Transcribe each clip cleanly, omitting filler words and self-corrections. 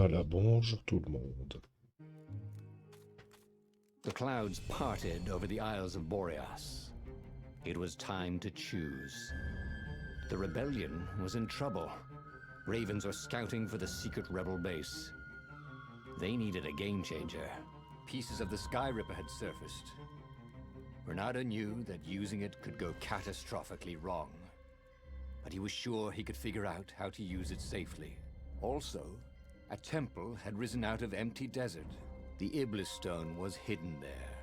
Voilà, bonjour tout le monde. The clouds parted over the Isles of Boreas. It was time to choose. The rebellion was in trouble. Ravens were scouting for the secret rebel base. They needed a game changer. Pieces of the Sky Ripper had surfaced. Renato knew that using it could go catastrophically wrong. But he was sure he could figure out how to use it safely. Also, a temple had risen out of empty desert. The Iblis stone was hidden there.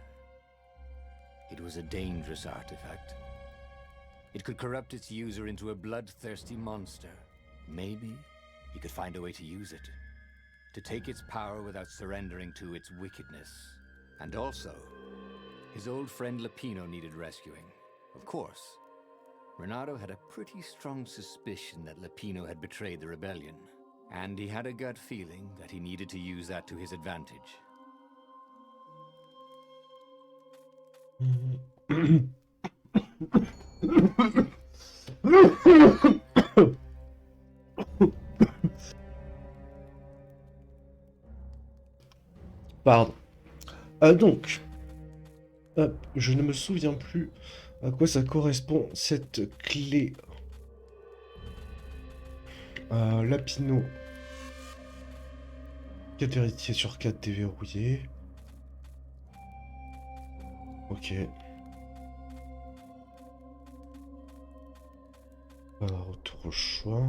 It was a dangerous artifact. It could corrupt its user into a bloodthirsty monster. Maybe he could find a way to use it, to take its power without surrendering to its wickedness. And also, his old friend Lapino needed rescuing. Of course, Renato had a pretty strong suspicion that Lapino had betrayed the rebellion, and he had a gut feeling that he needed to use that to his advantage. Pardon. Donc, je ne me souviens plus à quoi ça correspond cette clé. Lapino. 4 héritiers sur 4 déverrouillés. Ok. Alors, autre choix.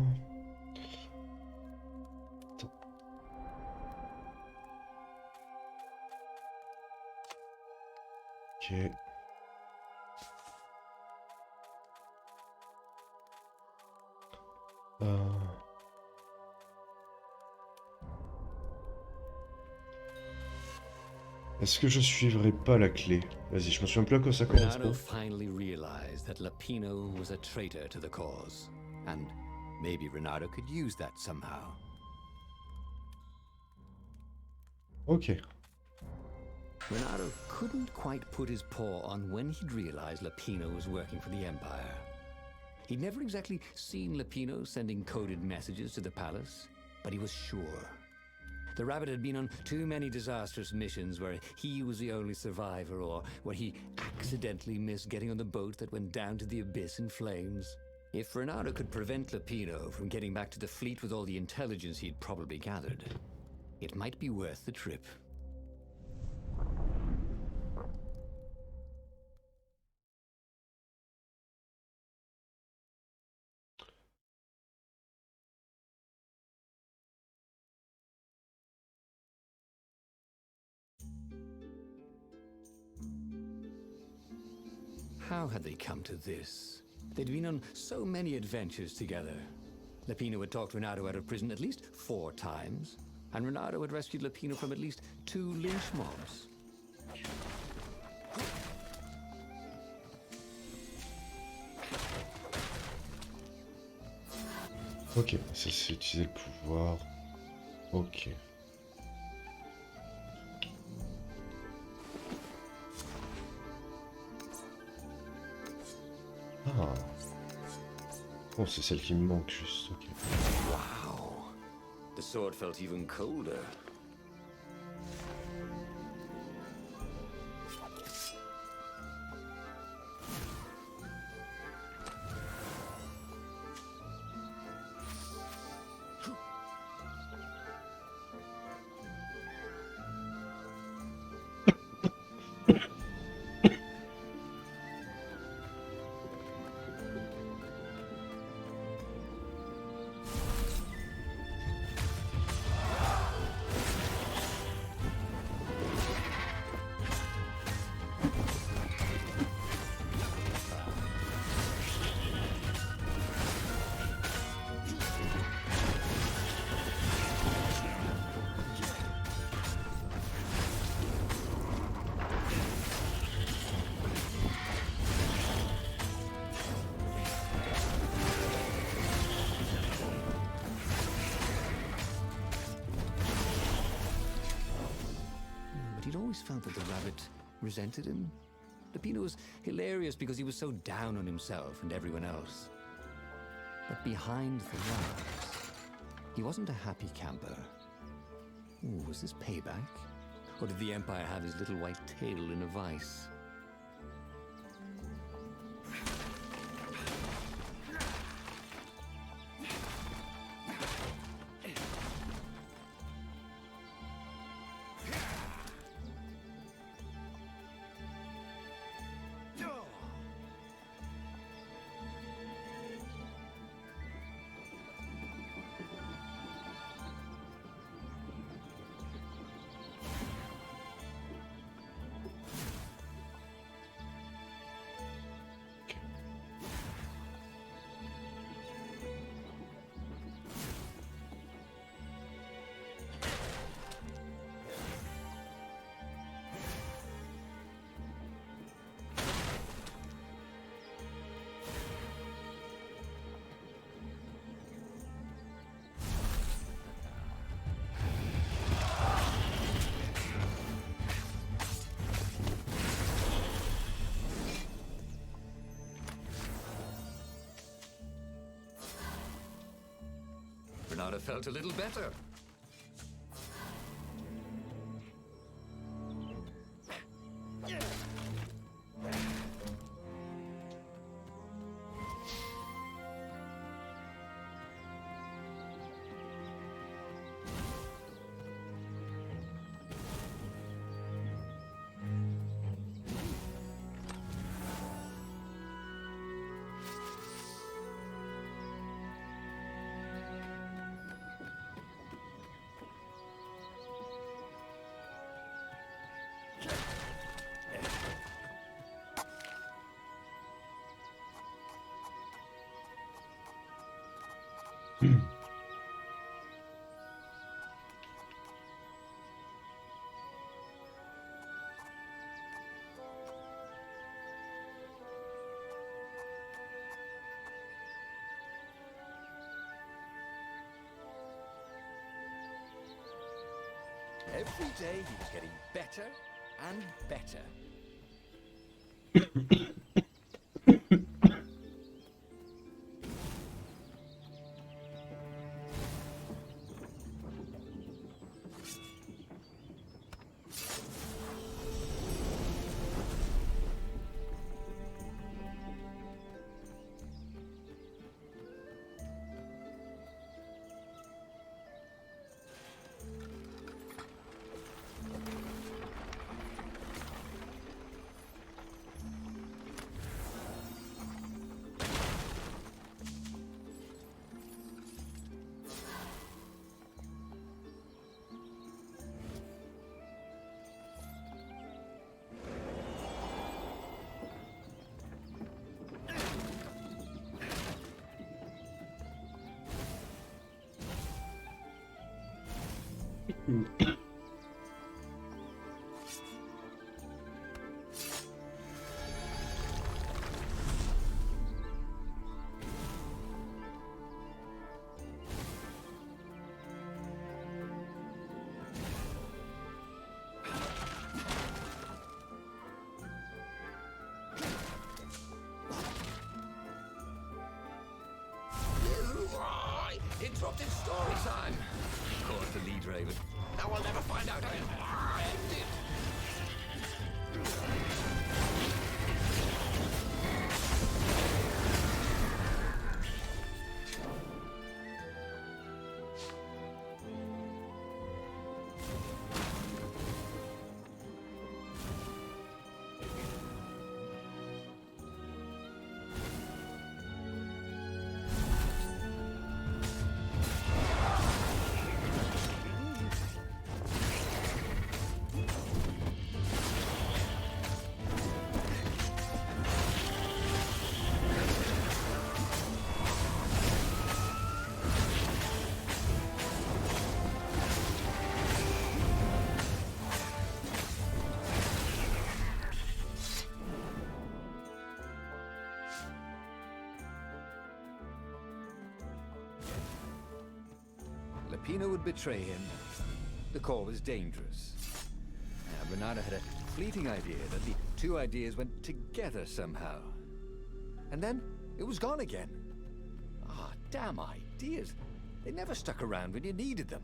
Attends. Ok. Est-ce que je suivrai pas la clé? Vas-y, je me souviens plus à quoi ça Renato correspond. finally realized that Lapino was a traitor to the cause, and maybe Renato could use that somehow. Ok. Renato couldn't quite put his paw on when he'd realized Lapino was working for the Empire. He'd never exactly seen Lapino sending coded messages to the palace, but he was sure. The rabbit had been on too many disastrous missions where he was the only survivor, or where he accidentally missed getting on the boat that went down to the abyss in flames. If Renato could prevent Lapino from getting back to the fleet with all the intelligence he'd probably gathered, it might be worth the trip. How had they come to this? They'd been on so many adventures together. Lapino had talked Renato out of prison at least 4 times, and Renato had rescued Lapino from at least 2 lynch mobs. Ok, ça c'est utiliser le pouvoir. Ok. Ah. Oh, c'est celle qui me manque juste, ok. Wow. The sword felt even colder. He'd always felt that the rabbit resented him. Lapino was hilarious because he was so down on himself and everyone else. But behind the laughs, he wasn't a happy camper. Ooh, was this payback? Or did the Empire have his little white tail in a vice? Renata felt a little better. Every day he was getting better and better. Interrupted story time! Of course, the lead raven. Now we'll never find out how it ended! Lapina would betray him. The call was dangerous. Renata had a fleeting idea that the two ideas went together somehow. And then it was gone again. Ah, damn ideas. They never stuck around when you needed them.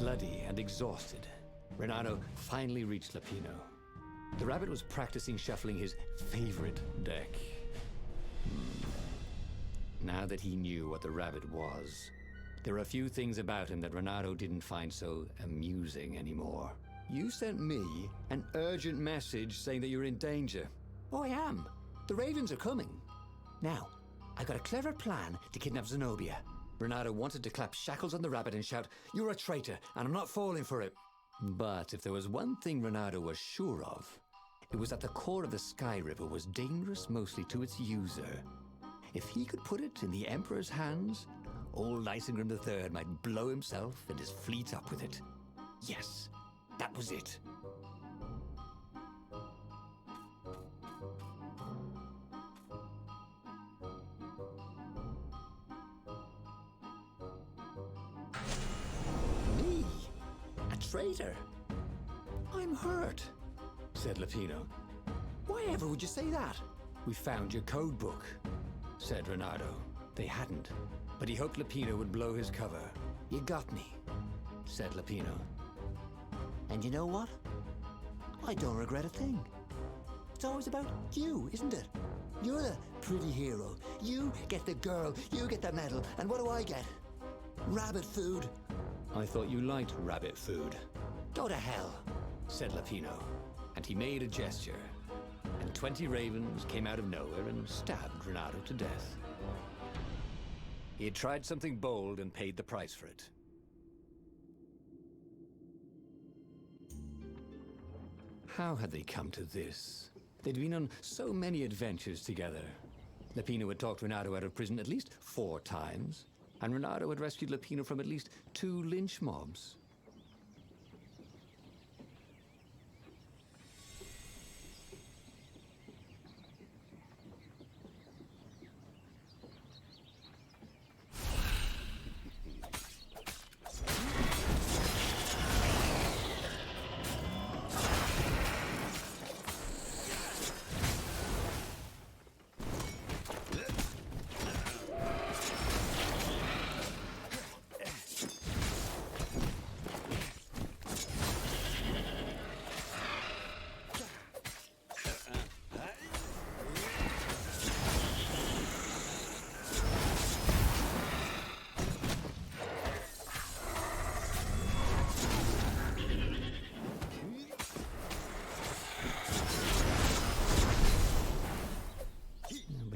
Bloody and exhausted, Renato finally reached Lapino. The rabbit was practicing shuffling his favorite deck. Now that he knew what the rabbit was, there were a few things about him that Renato didn't find so amusing anymore. You sent me an urgent message saying that you're in danger. Oh, I am. The ravens are coming. Now, I've got a clever plan to kidnap Zenobia. Renato wanted to clap shackles on the rabbit and shout, "You're a traitor, and I'm not falling for it." But if there was one thing Renato was sure of, it was that the core of the Sky River was dangerous mostly to its user. If he could put it in the Emperor's hands, old Isengrim III might blow himself and his fleet up with it. Yes, that was it. Me? A traitor? I'm hurt, said Lapino. Why ever would you say that? We found your code book, said Renato. They hadn't, but he hoped Lapino would blow his cover. You got me, said Lapino. And you know what? I don't regret a thing. It's always about you, isn't it? You're the pretty hero. You get the girl, you get the medal, and what do I get? Rabbit food. I thought you liked rabbit food. Go to hell, said Lapino, and he made a gesture. And 20 ravens came out of nowhere and stabbed Renato to death. He had tried something bold and paid the price for it. How had they come to this? They'd been on so many adventures together. Lapino had talked Renato out of prison at least 4 times, and Renato had rescued Lapino from at least 2 lynch mobs.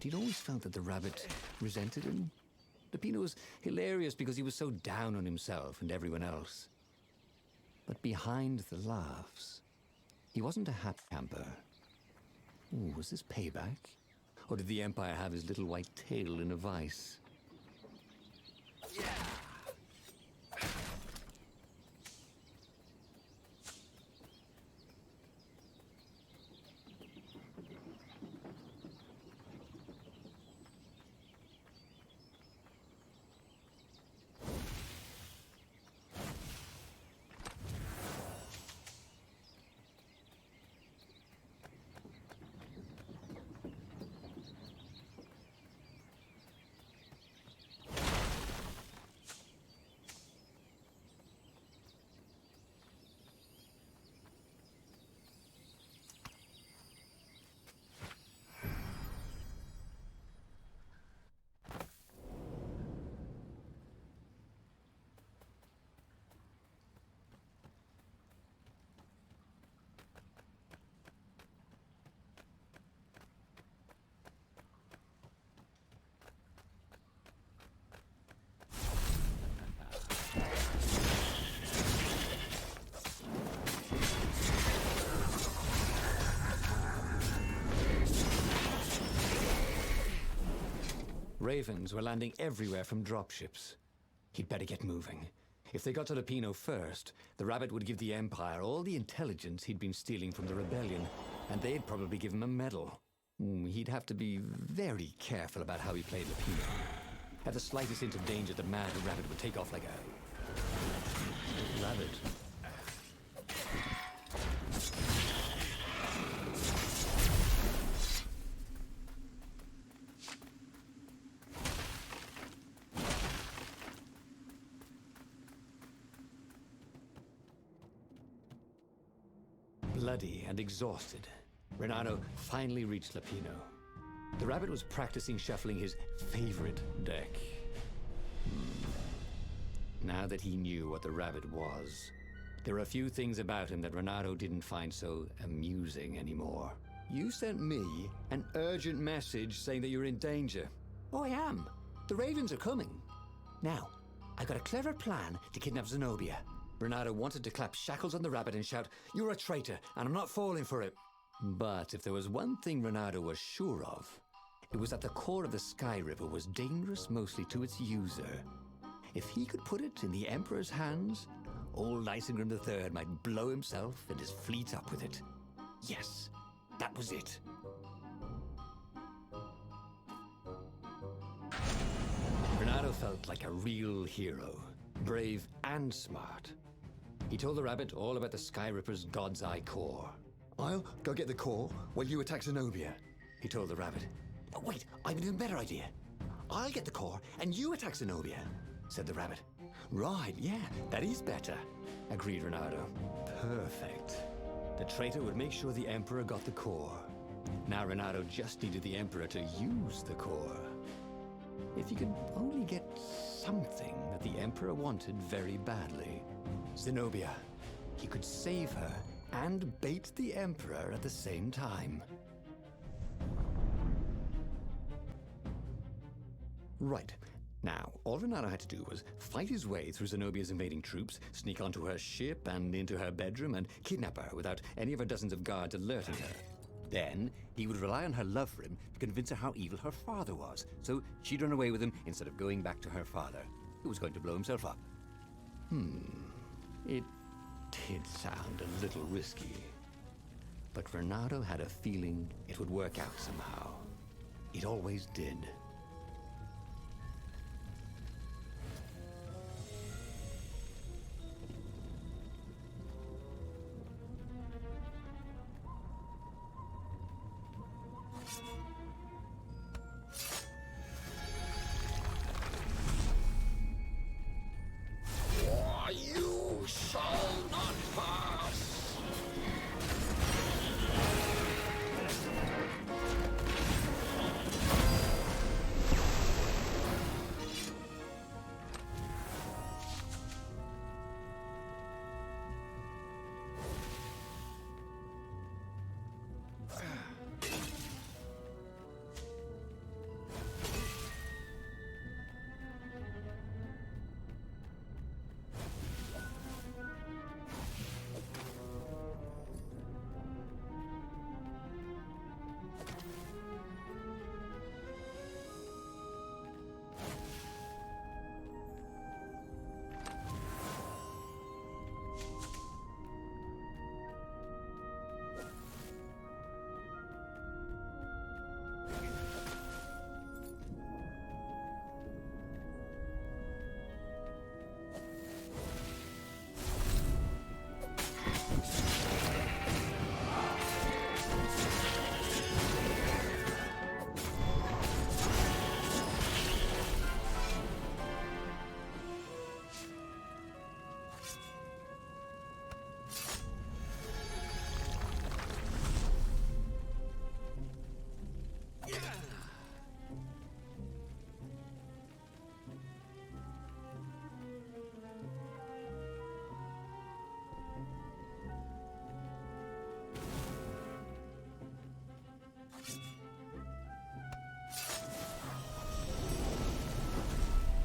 He'd always felt that the rabbit resented him. Lapino was hilarious because he was so down on himself and everyone else. But behind the laughs, he wasn't a happy camper. Ooh, was this payback? Or did the Empire have his little white tail in a vice? Ravens were landing everywhere from dropships. He'd better get moving. If they got to Lapino first, the rabbit would give the Empire all the intelligence he'd been stealing from the rebellion, and they'd probably give him a medal. He'd have to be very careful about how he played Lapino. At the slightest hint of danger, the mad rabbit would take off like a rabbit. Bloody and exhausted, Renato finally reached Lapino. The rabbit was practicing shuffling his favorite deck. Now that he knew what the rabbit was, there were a few things about him that Renato didn't find so amusing anymore. You sent me an urgent message saying that you're in danger. Oh, I am. The ravens are coming. Now, I got a clever plan to kidnap Zenobia. Renato wanted to clap shackles on the rabbit and shout, "You're a traitor, and I'm not falling for it." But if there was one thing Renato was sure of, it was that the core of the Sky River was dangerous mostly to its user. If he could put it in the Emperor's hands, old Isengrim III might blow himself and his fleet up with it. Yes, that was it. Renato felt like a real hero, brave and smart. He told the rabbit all about the Sky Ripper's God's Eye core. "I'll go get the core while you attack Zenobia," he told the rabbit. "Oh, wait, I've an even better idea. I'll get the core and you attack Zenobia," said the rabbit. "Right, yeah, that is better," agreed Renato. Perfect. The traitor would make sure the Emperor got the core. Now Renato just needed the Emperor to use the core. If he could only get something that the Emperor wanted very badly. Zenobia. He could save her and bait the Emperor at the same time. Right. Now, all Renato had to do was fight his way through Zenobia's invading troops, sneak onto her ship and into her bedroom, and kidnap her without any of her dozens of guards alerting her. Then, he would rely on her love for him to convince her how evil her father was, so she'd run away with him instead of going back to her father, who was going to blow himself up. It did sound a little risky. But Renato had a feeling it would work out somehow. It always did. You shall not pass!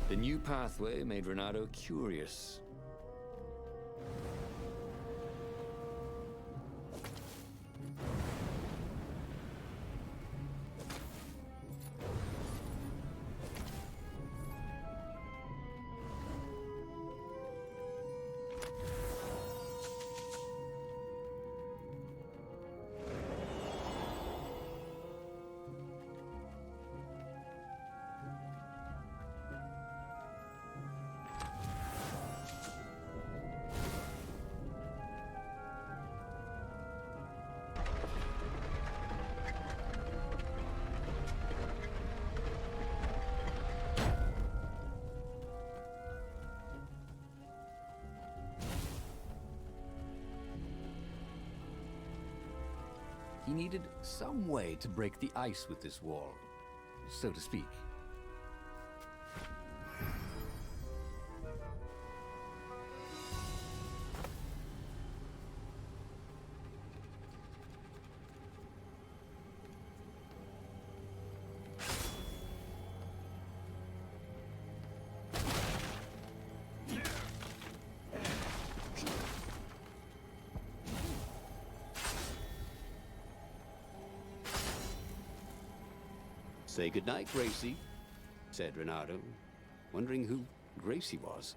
The new pathway made Renato curious. he needed some way to break the ice with this wall, so to speak. Say goodnight, Gracie, said Renato, wondering who Gracie was.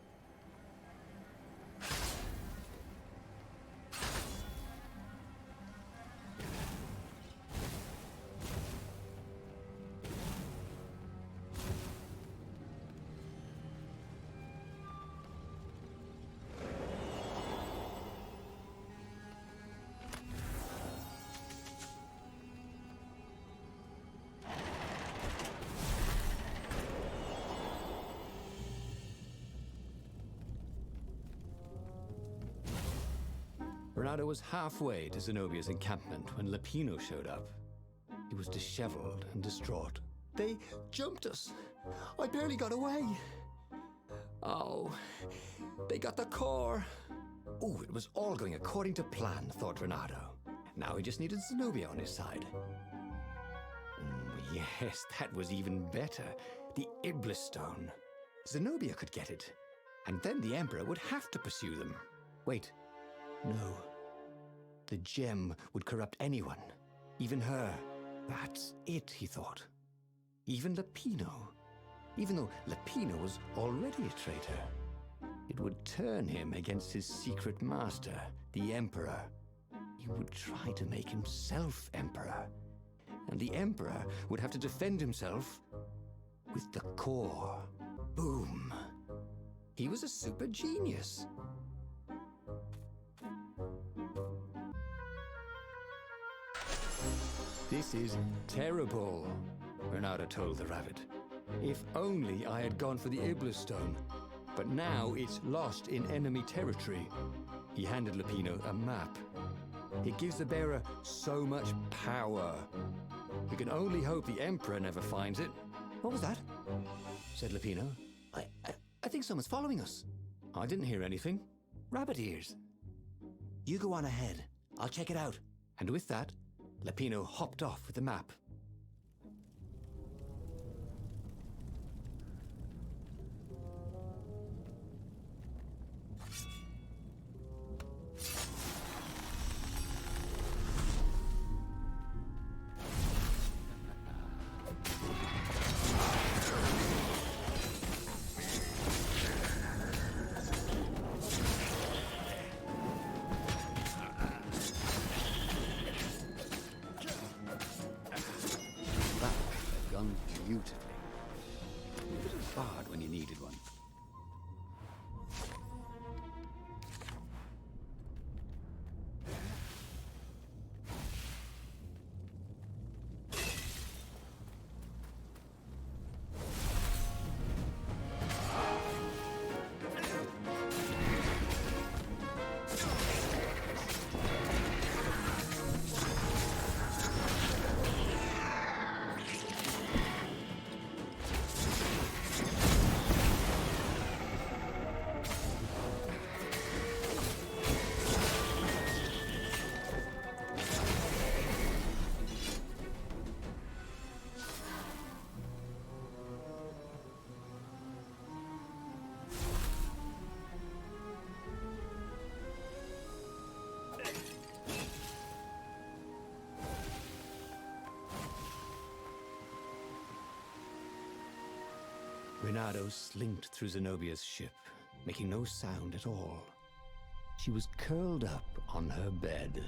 Renato was halfway to Zenobia's encampment when Lapino showed up. He was disheveled and distraught. They jumped us. I barely got away. Oh, they got the core. Oh, it was all going according to plan, thought Renato. Now he just needed Zenobia on his side. Yes, that was even better. The Iblis Stone. Zenobia could get it. And then the Emperor would have to pursue them. Wait. No. The gem would corrupt anyone. Even her. That's it, he thought. Even Lapino. Even though Lapino was already a traitor. It would turn him against his secret master, the Emperor. He would try to make himself Emperor. And the Emperor would have to defend himself with the core. Boom. He was a super genius. This is terrible, Renato told the rabbit. If only I had gone for the Iblis Stone. But now it's lost in enemy territory. He handed Lapino a map. It gives the bearer so much power. We can only hope the Emperor never finds it. What was that? Said Lapino. I think someone's following us. I didn't hear anything. Rabbit ears. You go on ahead. I'll check it out. And with that, Lapino hopped off with the map. Beautifully. A little hard when you needed one. Renato slinked through Zenobia's ship, making no sound at all. She was curled up on her bed.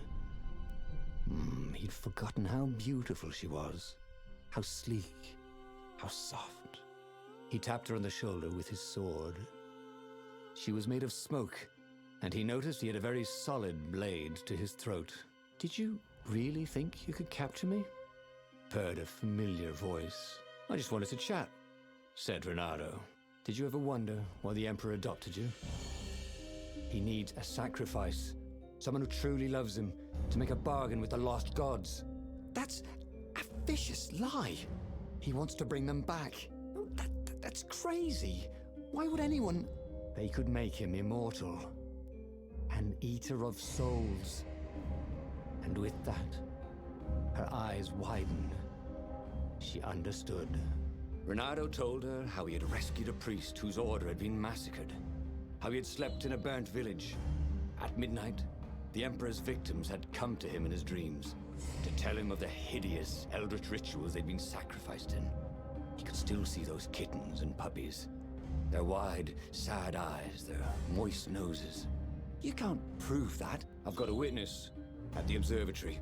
He'd forgotten how beautiful she was, how sleek, how soft. He tapped her on the shoulder with his sword. She was made of smoke, and he noticed he had a very solid blade to his throat. Did you really think you could capture me? Purred a familiar voice. I just wanted to chat, said Renato. Did you ever wonder why the Emperor adopted you? He needs a sacrifice, someone who truly loves him, to make a bargain with the lost gods. That's a vicious lie. He wants to bring them back. That's crazy. Why would anyone... They could make him immortal. An eater of souls. And with that, her eyes widened. She understood. Renato told her how he had rescued a priest whose order had been massacred. How he had slept in a burnt village. At midnight, the Emperor's victims had come to him in his dreams to tell him of the hideous eldritch rituals they'd been sacrificed in. He could still see those kittens and puppies. Their wide, sad eyes, their moist noses. You can't prove that. I've got a witness at the observatory.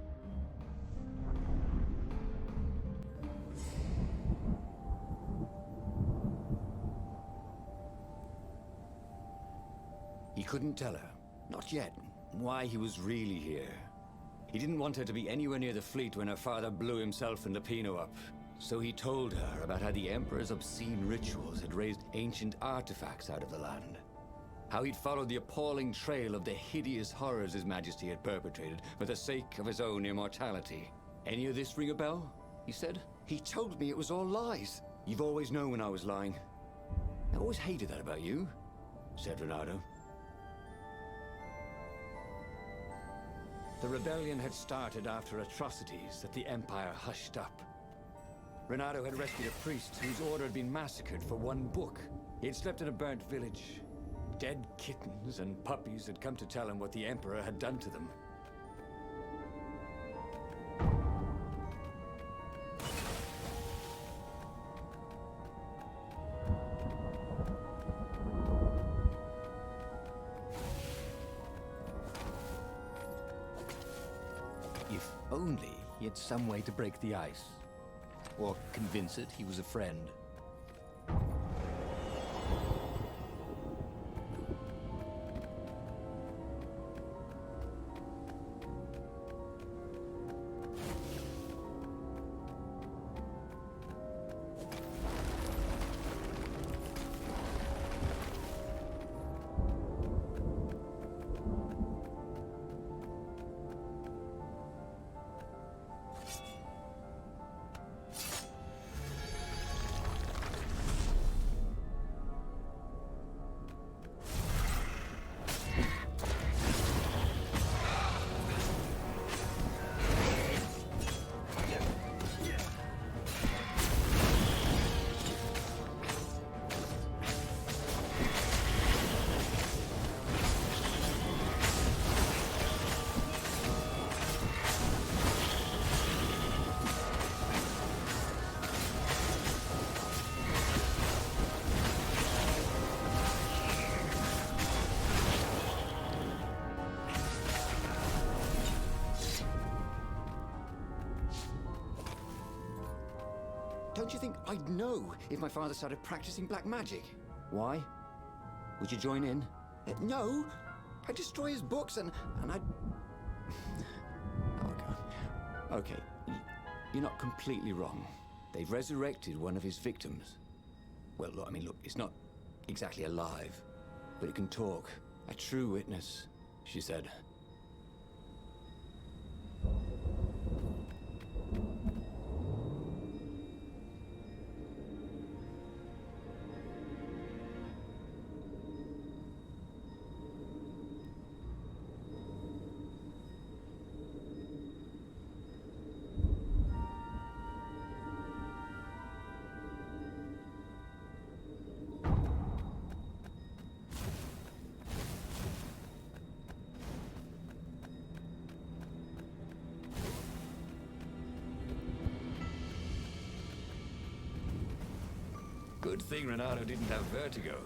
He couldn't tell her, not yet, why he was really here. He didn't want her to be anywhere near the fleet when her father blew himself and Lupino up. So he told her about how the Emperor's obscene rituals had raised ancient artifacts out of the land. How he'd followed the appalling trail of the hideous horrors His Majesty had perpetrated for the sake of his own immortality. Any of this ring a bell? He said. He told me it was all lies. You've always known when I was lying. I always hated that about you, said Renato. The rebellion had started after atrocities that the Empire hushed up. Renato had rescued a priest whose order had been massacred for one book. He had slept in a burnt village. Dead kittens and puppies had come to tell him what the Emperor had done to them. If only he had some way to break the ice. Or convince it he was a friend. Don't you think I'd know if my father started practicing black magic? Why? Would you join in? No. I'd destroy his books and I'd... Oh, God. Okay, you're not completely wrong. They've resurrected one of his victims. Well, look, look, it's not exactly alive, but it can talk. A true witness, she said. Good thing Renato didn't have vertigo.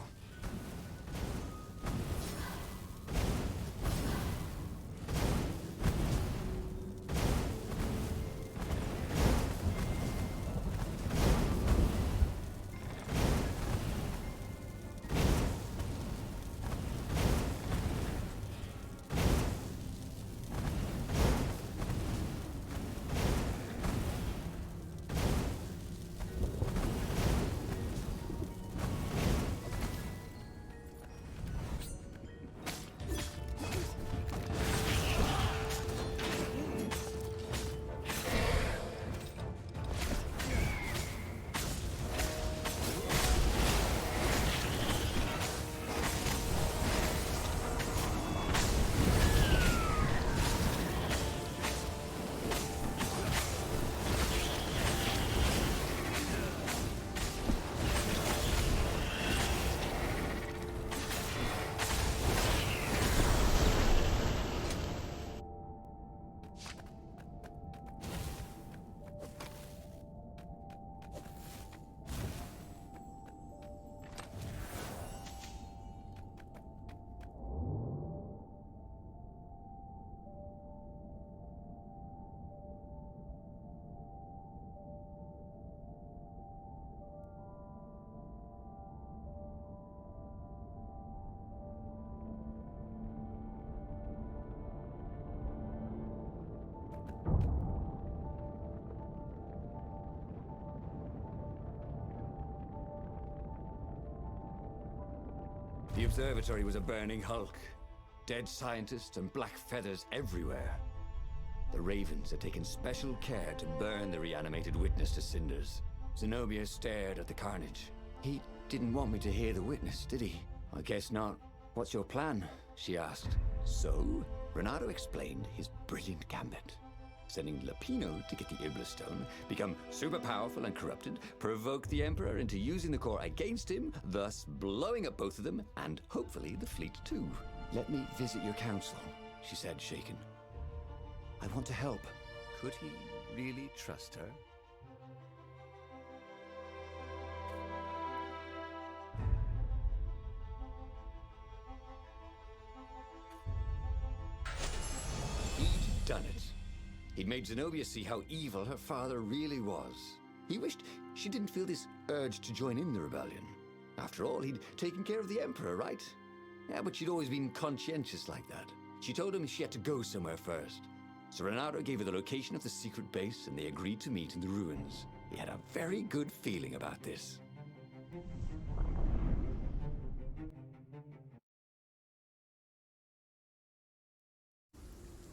The observatory was a burning hulk. Dead scientists and black feathers everywhere. The Ravens had taken special care to burn the reanimated witness to cinders. Zenobia stared at the carnage. He didn't want me to hear the witness, did he? I guess not. What's your plan? She asked. So, Renato explained his brilliant gambit. Sending Lapino to get the Iblistone, become super powerful and corrupted, provoke the Emperor into using the core against him, thus blowing up both of them, and hopefully the fleet too. Let me visit your council, she said, shaken. I want to help. Could he really trust her? He'd done it. He'd made Zenobia see how evil her father really was. He wished she didn't feel this urge to join in the rebellion. After all, he'd taken care of the Emperor, right? Yeah, but she'd always been conscientious like that. She told him she had to go somewhere first. So Renato gave her the location of the secret base, and they agreed to meet in the ruins. He had a very good feeling about this.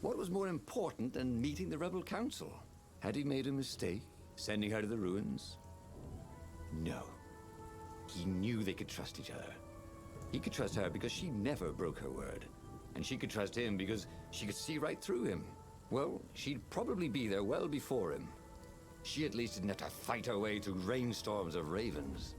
What was more important than meeting the rebel council? Had he made a mistake, sending her to the ruins? No. He knew they could trust each other. He could trust her because she never broke her word. And she could trust him because she could see right through him. Well, she'd probably be there well before him. She at least didn't have to fight her way through rainstorms of ravens.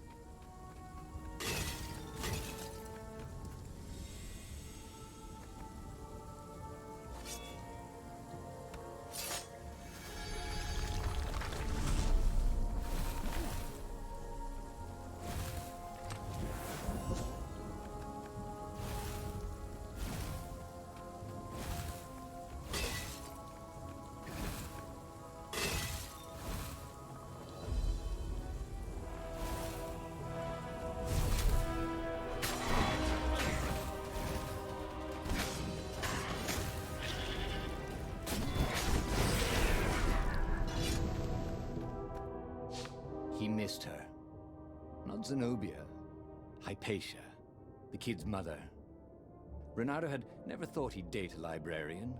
He missed her. Not Zenobia. Hypatia, the kid's mother. Renato had never thought he'd date a librarian.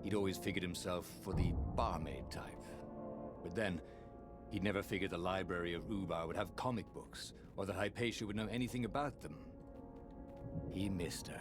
He'd always figured himself for the barmaid type. But then, he'd never figured the library of Ubar would have comic books, or that Hypatia would know anything about them. He missed her.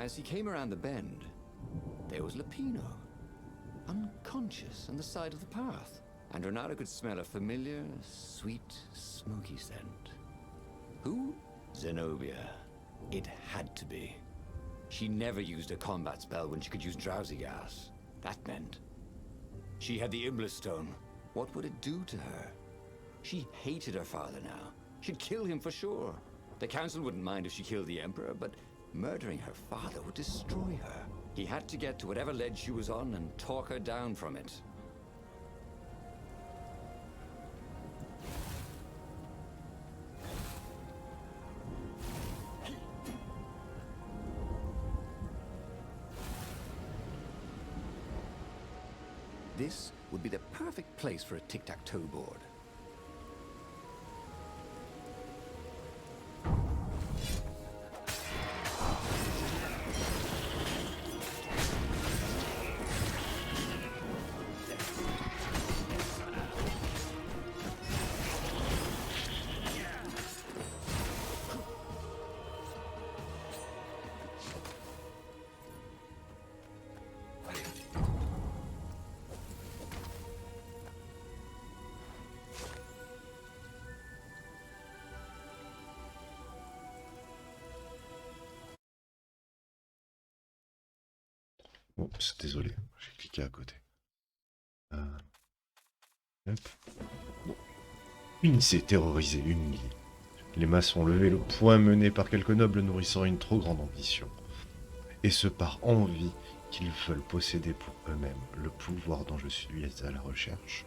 As he came around the bend, there was Lapino, unconscious on the side of the path. And Renato could smell a familiar, sweet, smoky scent. Who? Zenobia. It had to be. She never used a combat spell when she could use drowsy gas. That meant she had the Iblistone. What would it do to her? She hated her father now. She'd kill him for sure. The council wouldn't mind if she killed the Emperor, but murdering her father would destroy her. He had to get to whatever ledge she was on and talk her down from it. This would be the perfect place for a tic-tac-toe board. Bon, désolé, j'ai cliqué à côté. Hop. Bon. Unissé, terrorisé, humilié. Les masses ont levé le poing mené par quelques nobles nourrissant une trop grande ambition. Et ce par envie qu'ils veulent posséder pour eux-mêmes le pouvoir dont je suis à la recherche.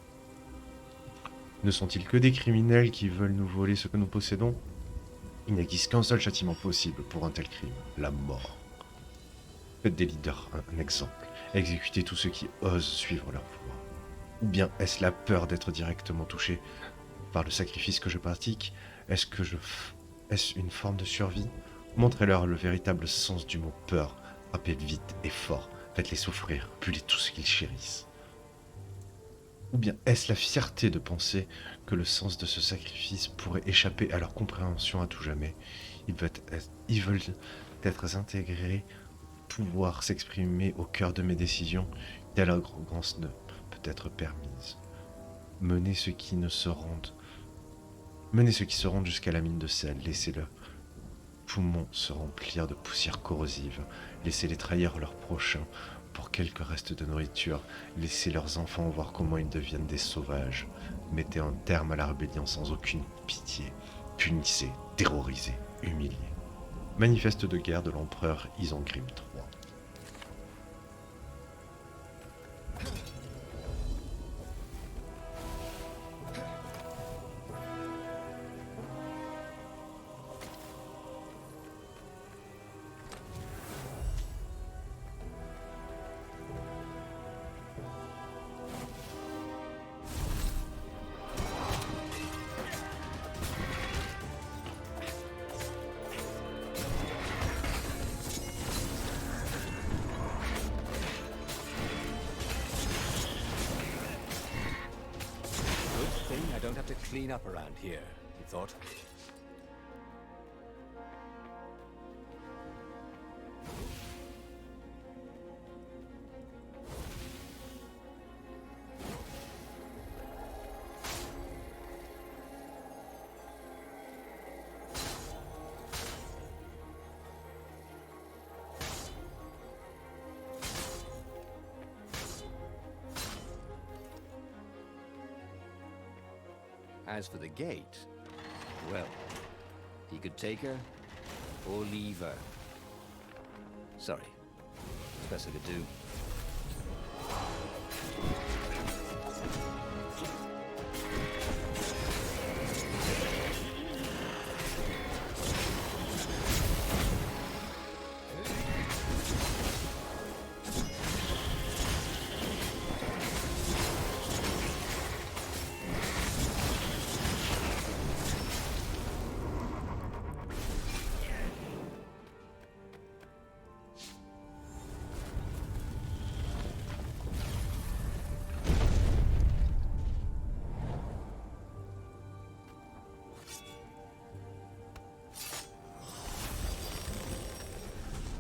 Ne sont-ils que des criminels qui veulent nous voler ce que nous possédons? Il n'existe qu'un seul châtiment possible pour un tel crime, la mort. Faites des leaders un exemple, exécutez tous ceux qui osent suivre leur voie. Ou bien est-ce la peur d'être directement touché par le sacrifice que je pratique? Est-ce une forme de survie? Montrez-leur le véritable sens du mot peur. Frappez vite et fort. Faites-les souffrir. Brûlez tout ce qu'ils chérissent. Ou bien est-ce la fierté de penser que le sens de ce sacrifice pourrait échapper à leur compréhension à tout jamais? Ils veulent être intégrés, pouvoir s'exprimer au cœur de mes décisions. Telle arrogance ne peut être permise. Menez ceux qui se rendent jusqu'à la mine de sel. Laissez-le poumons se remplir de poussière corrosive. Laissez-les trahir leurs prochains pour quelques restes de nourriture. Laissez leurs enfants voir comment ils deviennent des sauvages. Mettez un terme à la rébellion sans aucune pitié. Punissez, terrorisez, humiliez. Manifeste de guerre de l'empereur Isengrim III. I don't have to clean up around here, he thought. As for the gate, well, he could take her or leave her. Sorry, it's best I could do.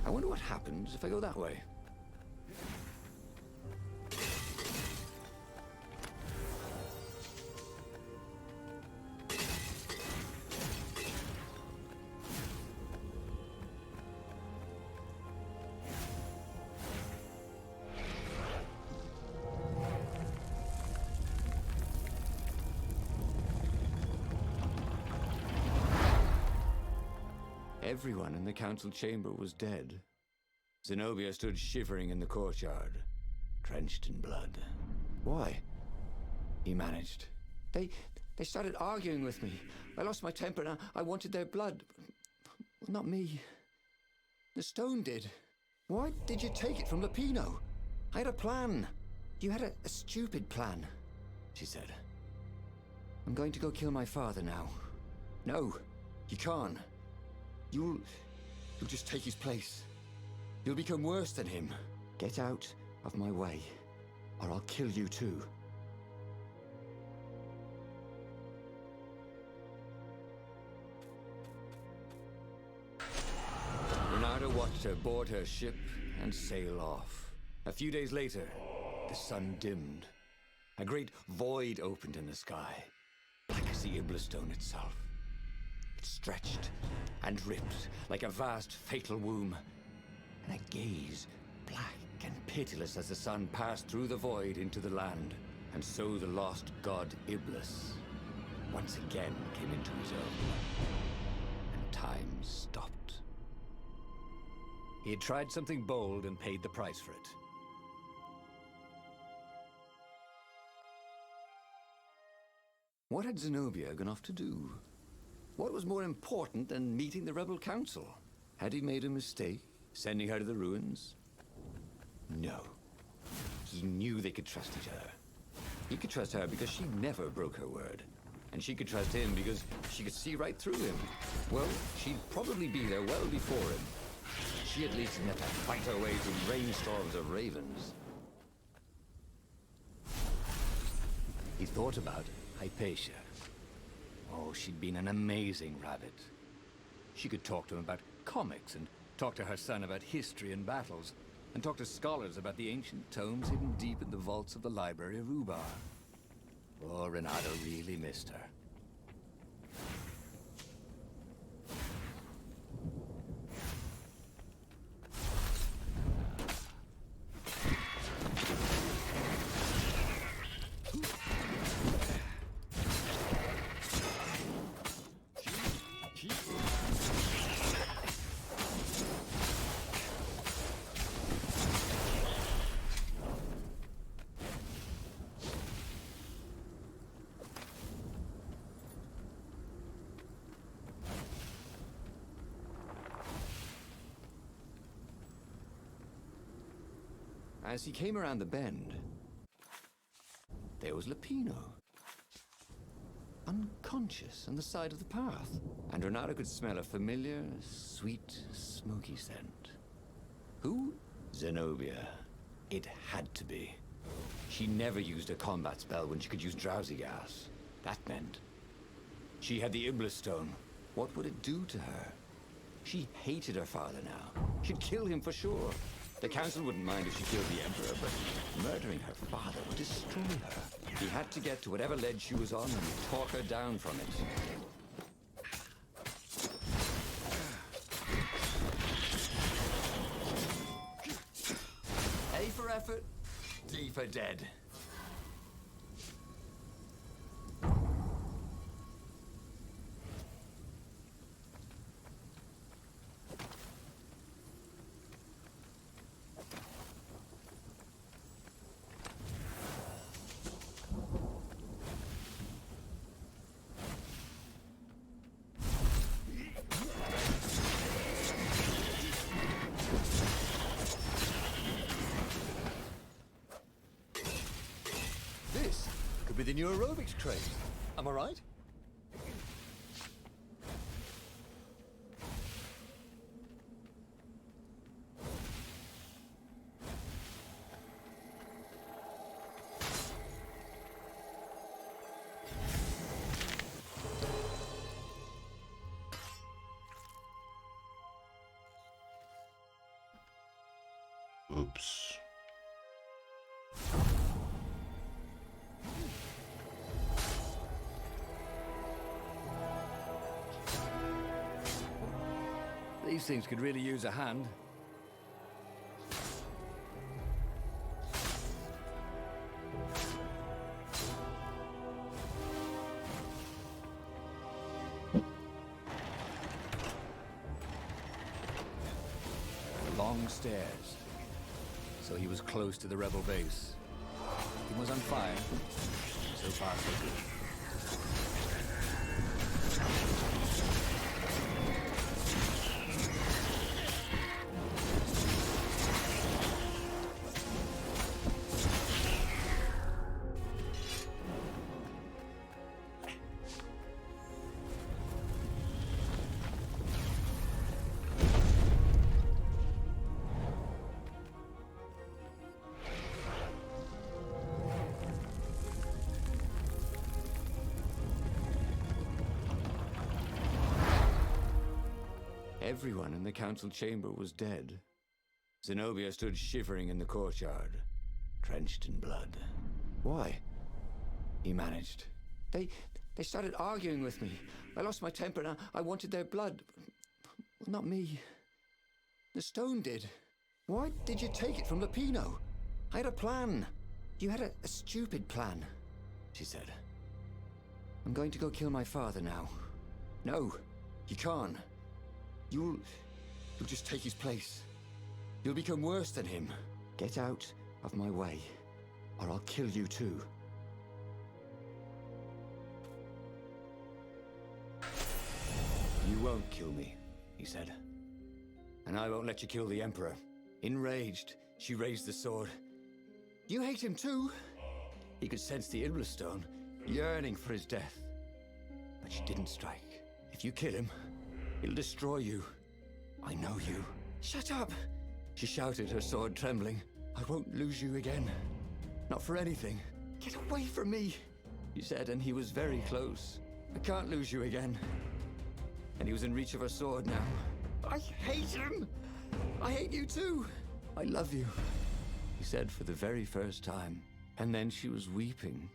I wonder what happens if I go that way. Everyone in the council chamber was dead. Zenobia stood shivering in the courtyard, drenched in blood. Why? He managed. They started arguing with me. I lost my temper and I wanted their blood. Well, not me. The stone did. Why did you take it from Lupino? I had a plan. You had a stupid plan, she said. I'm going to go kill my father now. No, you can't. You'll just take his place. You'll become worse than him. Get out of my way, or I'll kill you too. Renata watched her board her ship and sail off. A few days later, the sun dimmed. A great void opened in the sky, black as the Iblastone itself. It stretched and ripped like a vast fatal womb, and a gaze black and pitiless as the sun passed through the void into the land, and so the lost god Iblis once again came into his own, and time stopped. He had tried something bold and paid the price for it. What had Zenobia gone off to do? What was more important than meeting the rebel council? Had he made a mistake, sending her to the ruins? No. He knew they could trust each other. He could trust her because she never broke her word. And she could trust him because she could see right through him. Well, she'd probably be there well before him. She at least didn't have to fight her way through rainstorms of ravens. He thought about Hypatia. Oh, she'd been an amazing rabbit. She could talk to him about comics, and talk to her son about history and battles, and talk to scholars about the ancient tomes hidden deep in the vaults of the Library of Ubar. Oh, Renato really missed her. As he came around the bend, there was Lupino, unconscious on the side of the path, and Renato could smell a familiar, sweet, smoky scent. Who? Zenobia. It had to be. She never used a combat spell when she could use drowsy gas. That meant she had the Iblis stone. What would it do to her? She hated her father now. She'd kill him for sure. The council wouldn't mind if she killed the Emperor, but murdering her father would destroy her. He had to get to whatever ledge she was on and talk her down from it. A for effort, D for dead. This could be the new aerobics craze. Am I right? Oops. These things could really use a hand. Long stairs. So he was close to the rebel base. He was on fire. So far, so good. Everyone in the council chamber was dead. Zenobia stood shivering in the courtyard, drenched in blood. Why? He managed. They started arguing with me. I lost my temper and I wanted their blood. Well, not me. The stone did. Why did you take it from Lupino? I had a plan. You had a stupid plan, she said. I'm going to go kill my father now. No, you can't. You'll just take his place. You'll become worse than him. Get out of my way, or I'll kill you too. You won't kill me, he said. And I won't let you kill the Emperor. Enraged, she raised the sword. You hate him too? He could sense the Iblastone, yearning for his death. But she didn't strike. If you kill him, he'll destroy you. I know you. Shut up! She shouted, her sword trembling. I won't lose you again. Not for anything. Get away from me! He said, and he was very close. I can't lose you again. And he was in reach of her sword now. I hate him! I hate you too! I love you, he said for the very first time. And then she was weeping.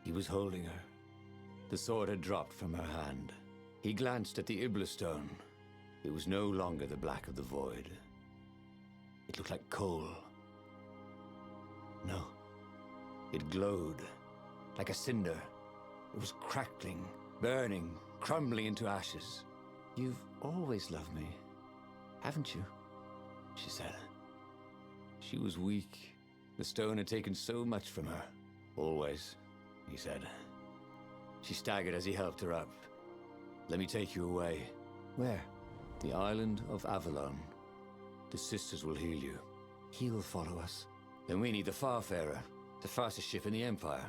He was holding her. The sword had dropped from her hand. He glanced at the Iblastone. It was no longer the black of the void. It looked like coal. No. It glowed, like a cinder. It was crackling, burning, crumbling into ashes. You've always loved me, haven't you? She said. She was weak. The stone had taken so much from her. Always, he said. She staggered as he helped her up. Let me take you away. Where? The island of Avalon. The sisters will heal you. He will follow us. Then we need the Farfarer, the fastest ship in the Empire.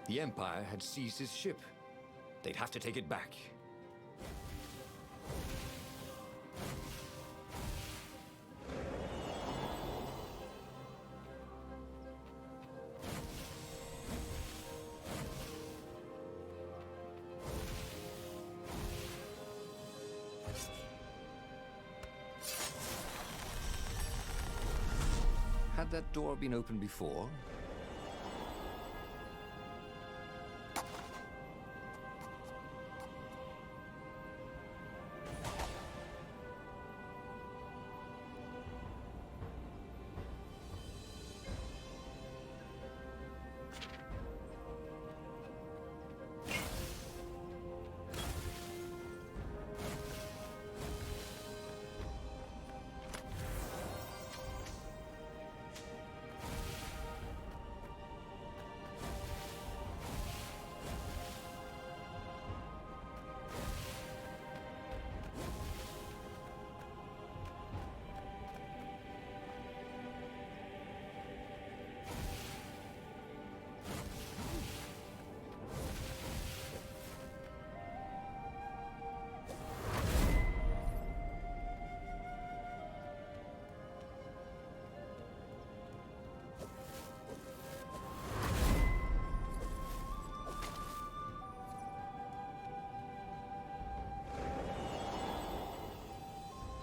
The Empire had seized his ship. They'd have to take it back. Had that door been opened before?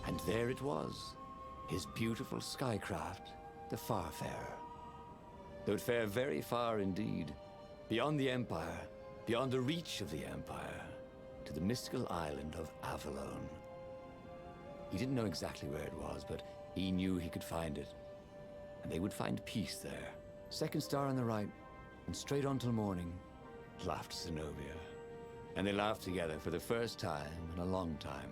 And there it was, his beautiful skycraft, the Farfarer. They would fare very far indeed, beyond the Empire, beyond the reach of the Empire, to the mystical island of Avalon. He didn't know exactly where it was, but he knew he could find it. And they would find peace there. Second star on the right, and straight on till morning, laughed Zenobia. And they laughed together for the first time in a long time.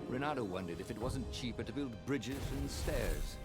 Renato wondered if it wasn't cheaper to build bridges and stairs.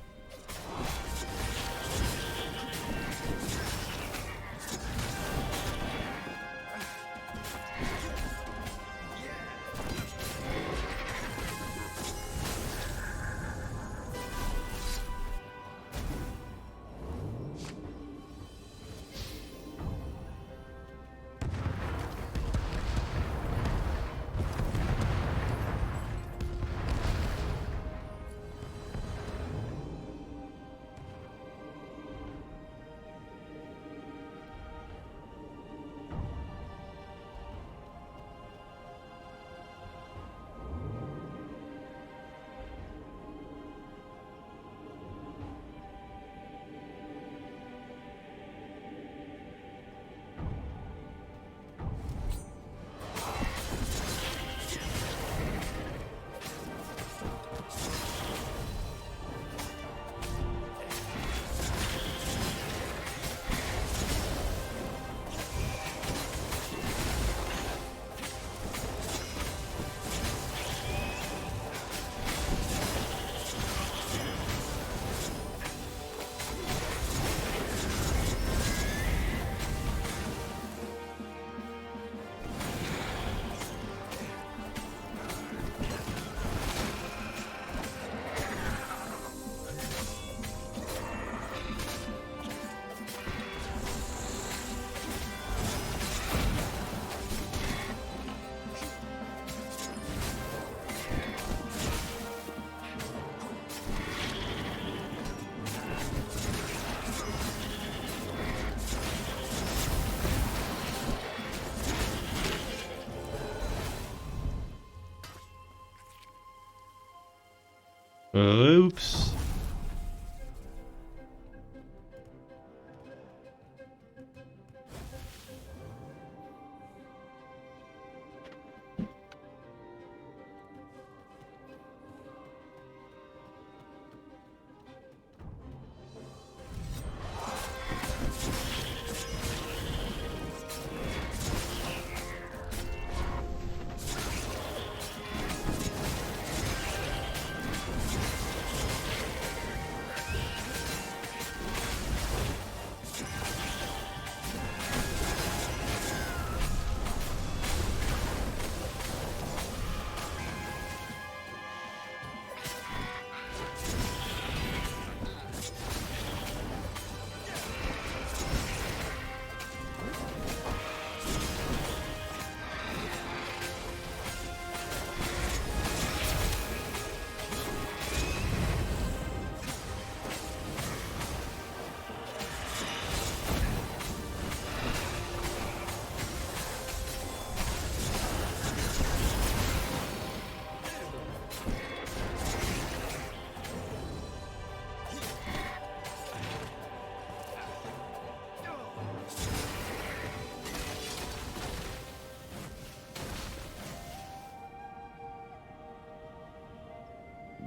Oups.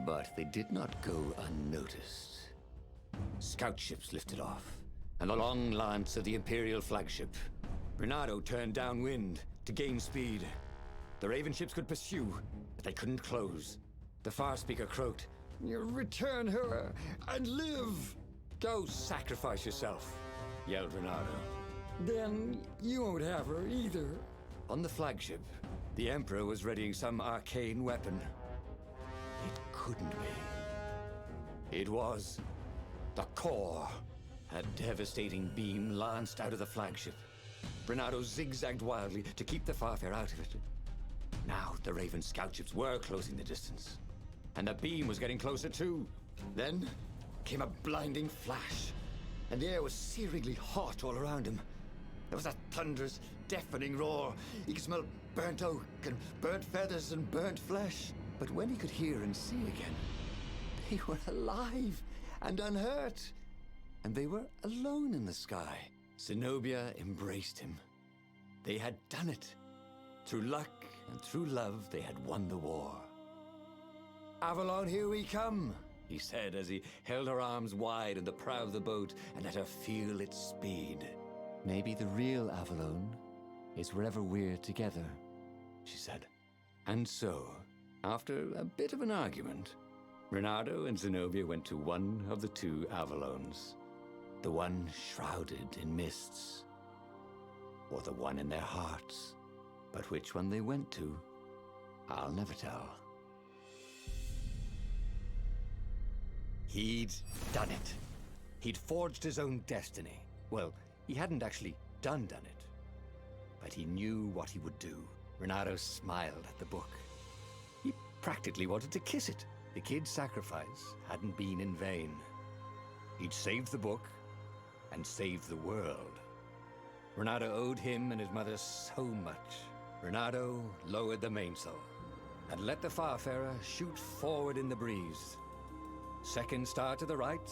But they did not go unnoticed. Scout ships lifted off, and the long lance of the Imperial flagship. Bernardo turned downwind to gain speed. The Raven ships could pursue, but they couldn't close. The Farspeaker croaked, "You return her and live!" "Go sacrifice yourself," yelled Bernardo. "Then you won't have her either." On the flagship, the Emperor was readying some arcane weapon. It couldn't be. It was the core. A devastating beam lanced out of the flagship. Bernardo zigzagged wildly to keep the Farfare out of it. Now the Raven scout ships were closing the distance, and the beam was getting closer too. Then came a blinding flash, and the air was searingly hot all around him. There was a thunderous, deafening roar. He could smell burnt oak and burnt feathers and burnt flesh. But when he could hear and see again, they were alive and unhurt. And they were alone in the sky. Zenobia embraced him. They had done it. Through luck and through love, they had won the war. "Avalon, here we come," he said as he held her arms wide in the prow of the boat and let her feel its speed. "Maybe the real Avalon is wherever we're together," she said. And so, after a bit of an argument, Bernardo and Zenobia went to one of the two Avalons. The one shrouded in mists, or the one in their hearts. But which one they went to, I'll never tell. He'd done it. He'd forged his own destiny. Well, he hadn't actually done it. But he knew what he would do. Renato smiled at the book. He practically wanted to kiss it. The kid's sacrifice hadn't been in vain. He'd saved the book and saved the world. Renato owed him and his mother so much. Renato lowered the mainsail and let the Farfarer shoot forward in the breeze. Second star to the right,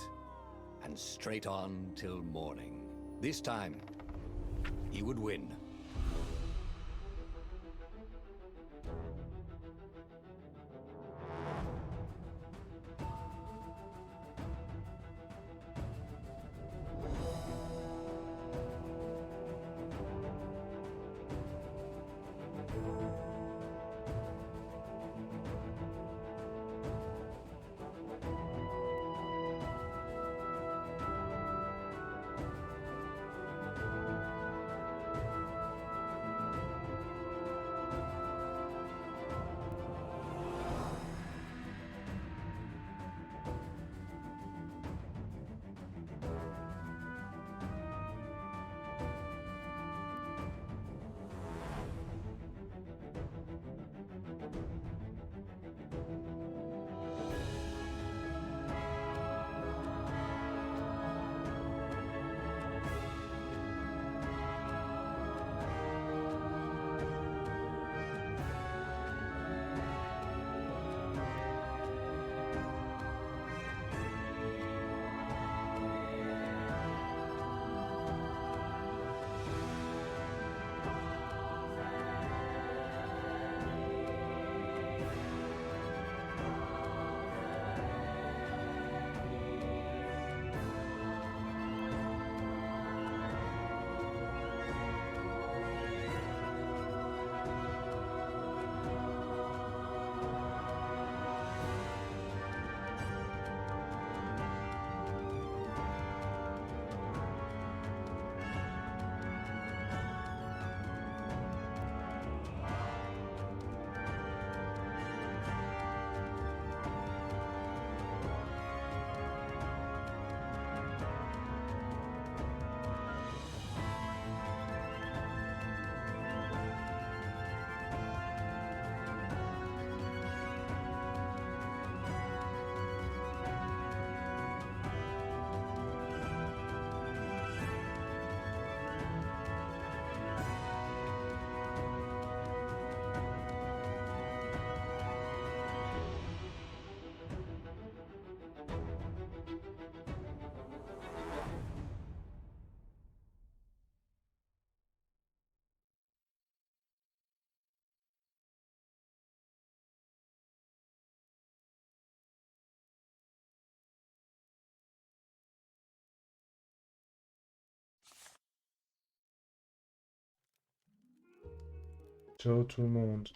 and straight on till morning. This time, he would win. Ciao tout le monde.